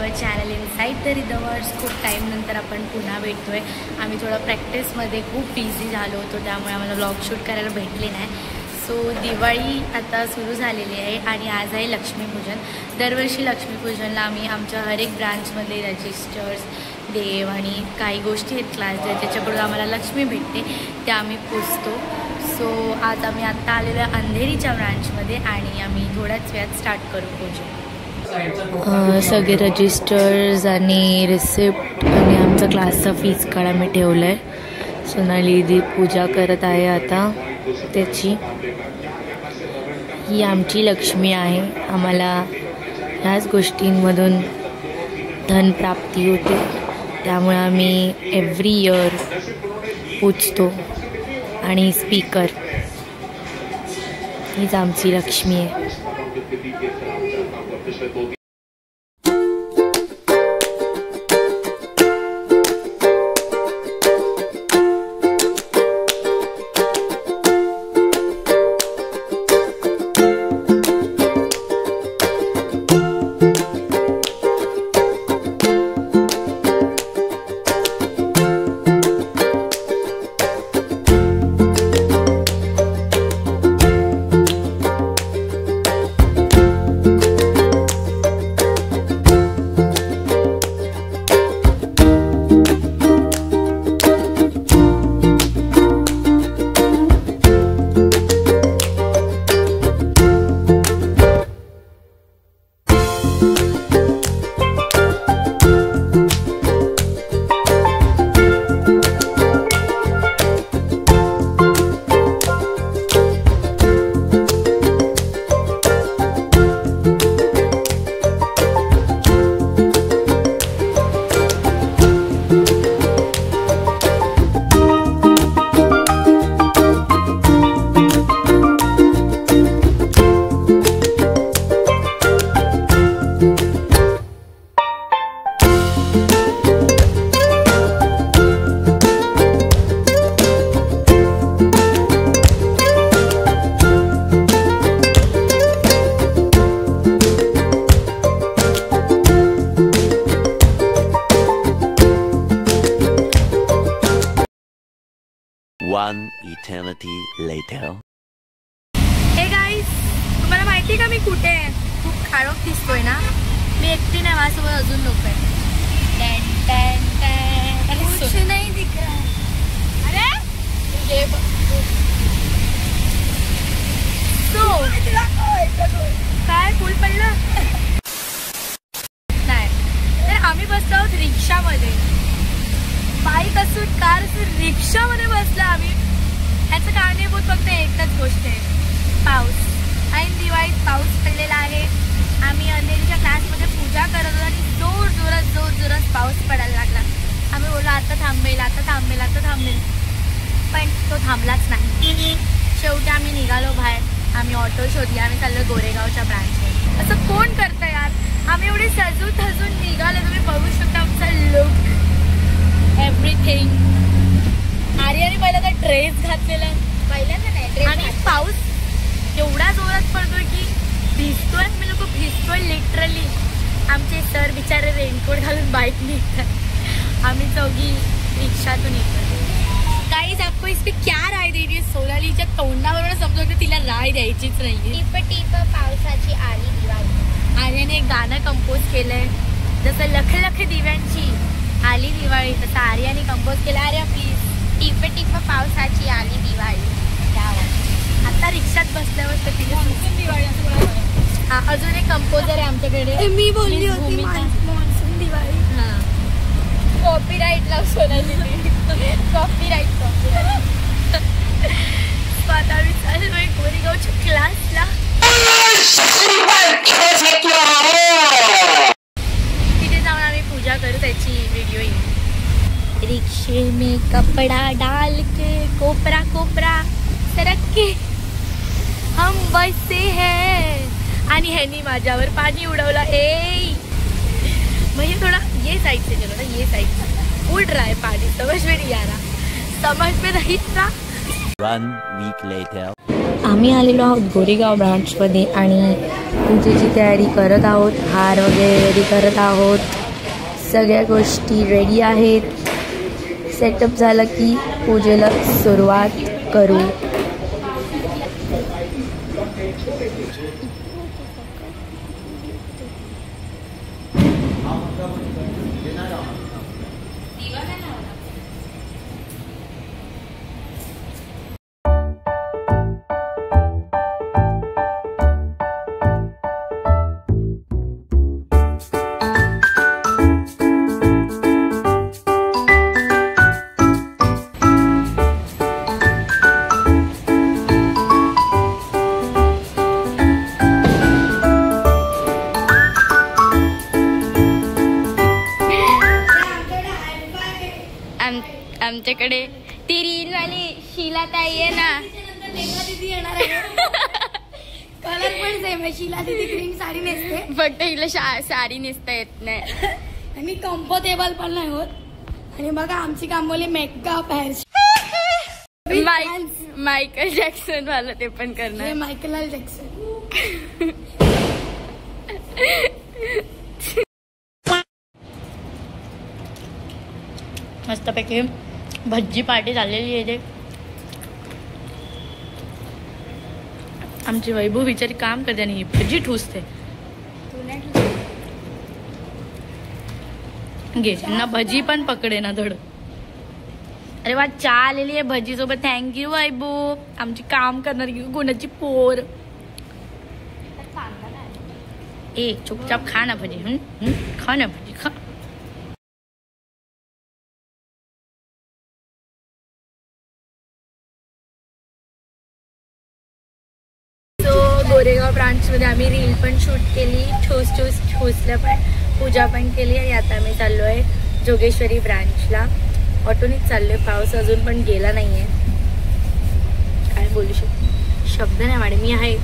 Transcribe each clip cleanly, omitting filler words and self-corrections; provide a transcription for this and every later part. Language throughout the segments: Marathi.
Our channel inside the rhythmers. खूप टाईमनंतर आपण पुन्हा भेटतोय. आम्ही थोडं प्रॅक्टिसमध्ये खूप बिझी झालो होतो, त्यामुळे आम्हाला व्लॉग शूट करायला भेटले नाही. सो दिवाळी आता सुरू झालेली आहे आणि आज आहे लक्ष्मीपूजन. दरवर्षी लक्ष्मीपूजनला आम्ही आमच्या हर एक ब्रांचमधले रजिस्टर्स, देव आणि काही गोष्टी आहेत क्लास त्याच्याकडून आम्हाला लक्ष्मी भेटते, त्या आम्ही पुजतो. सो आज आम्ही आत्ता आलेलो आहे अंधेरीच्या ब्रांचमध्ये आणि आम्ही थोड्याच वेळात स्टार्ट करू पूजन. सगळे रजिस्टर्स आणि रिसिप्ट आणि आमचा क्लासचा फीस कार्ड आम्ही ठेवलं आहे. सोनाली दी पूजा करत आहे आता त्याची. ही आमची लक्ष्मी आहे. आम्हाला ह्याच गोष्टींमधून धनप्राप्ती होते, त्यामुळे आम्ही एव्हरी इयर पूजतो. आणि स्पीकर हीच आमची लक्ष्मी आहे. One eternity later. Hey guys, तुम्हाला माहिती का मी कुठे आहे? खूप खारोख दिसतोय ना. मी एकटी नाही, माझ्यासोबत अजून लोक आहेत. नाही दिख रहा. अरे काय फुल पडलं नाही. तर आम्ही बसलो आहोत रिक्षामध्ये. बाईक असून कार असून रिक्षामध्ये बसला आम्ही. ह्याचं कारणीभूत फक्त एकच गोष्ट आहे, पाऊस. ऐन दिवाळीत पाऊस पडलेला आहे. आम्ही अंधेरीच्या क्लासमध्ये पूजा करत होतो आणि जोरात पाऊस पडायला लागला. आम्ही बोललो आता थांबेल, पण तो थांबलाच नाही. शेवटी आम्ही निघालो बाहेर. आम्ही ऑटो शोधली. आम्ही चाललो गोरेगावच्या ब्रांचवर. असं कोण करतं यार? आम्ही एवढे सजून निघालो. तुम्ही बघू शकता आमचा लुक, एव्हरीथिंग. आर्याने पहिल्यांदा ड्रेस घातलेला, पहिल्यांदा नाही. आणि पाऊस एवढा जोरात पडतोय की भिजतोय. मी लोक भिजतोय लिटरली. आमचे सर बिचारे रेनकोट घालून बाईक निघतात. आम्ही चौघी रिक्षातून येतो. गाईज, आपको इस पे क्या राय देनी है? सोनालीच्या तोंडावरून समजतो तिला राय द्यायचीच नाहीये. टिप पावसाची आली दिवाळी. आर्याने एक गाणं कंपोज केलंय, जसं लख लख दिव्यांची आली दिवाळी, तसं आर्याने कंपोज केलं. आर्या प्लीज. टिप पावसाची आली दिवाळी. आता रिक्षात बसल्यावर तर तिथे दिवाळी. हा, अजून एक कंपोजर आहे आमच्याकडे. मी बोलली होती मॉन्सून दिवाळी. हा, कॉपीराईट लाव सोनाली. कॉपीराईट. आता मी चाललोय गोरेगावच्या क्लासला. तिथे जाऊन आम्ही पूजा करू, त्याची व्हिडिओ येईल. रिक्शे में कपड़ा डाल के कोपरा सरक के हम बसे हैं. आणि ह्यानी माझ्यावर पाणी उडवला. म्हणजे थोड़ा ये साइड से चलो ना, ये साइड से उड़ रहा है पानी. समझ में नहीं आ रहा. समझ में नहीं था. 1 week later. आम्ही आलेलो आहोत गोरेगाव ब्रांचमध्ये आणि पूजेची तयारी करत आहोत. हार वगैरे रेडी करत आहोत. सगळ्या गोष्टी रेडी आहेत. सेटअप झालं की पूजेला सुरुवात करू. आमच्याकडे ती रील वाली शीला ताई आहे ना, कलर पण सेम आहे. शीला दीदी ग्रीन साडी नेसते, फक्त हिला साडी नेसता येत नाही आणि कम्फर्टेबल पण नाही होत. आणि बघा आमची कामोली मेकअप हेअर मायकल जॅक्सन वाला ते पण करणार. Michael Jackson. मस्तपैकी भज्जी पार्टी झालेली आहे. आमची वैभव बिचारी काम करते आणि भज्जी ठुसते. घे त्यांना भजी पण पकडे ना धड. अरे वा, चहा आलेली आहे भजी सोबत. थँक्यू वैभव, आमची काम करणारी गुणाची पोर. ए चुपचाप खा ना भजी. खा ना भजी, खा. गोरेगाव ब्रांचमध्ये आम्ही रील पण शूट केली, ठोसल्या पण, पूजा पण केली. आणि आता आम्ही चाललो आहे जोगेश्वरी ब्रांचला. ऑटोनीच चाललोय. पाऊस अजून पण गेला नाहीये. काय बोलू शब्द नाही मॅडम, मी आहे.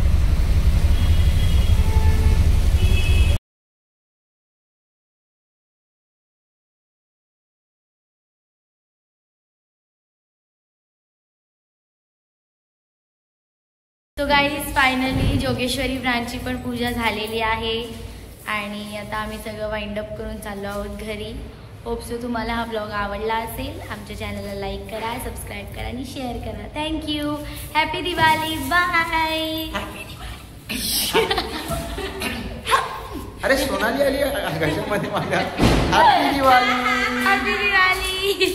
सो गाईज, फायनली जोगेश्वरी ब्रांचची पण पूजा झालेली आहे. आणि आता आम्ही सगळं वाइंड अप करून चाललो आहोत घरी. होप सो तुम्हाला हा ब्लॉग आवडला असेल. आमच्या चॅनलला लाईक करा, सबस्क्राईब करा आणि शेअर करा. थँक्यू. हॅपी दिवाळी. बाय. अरे सोनाली आली घशामध्ये माझ्या. हॅपी दिवाळी. हॅपी दिवाळी.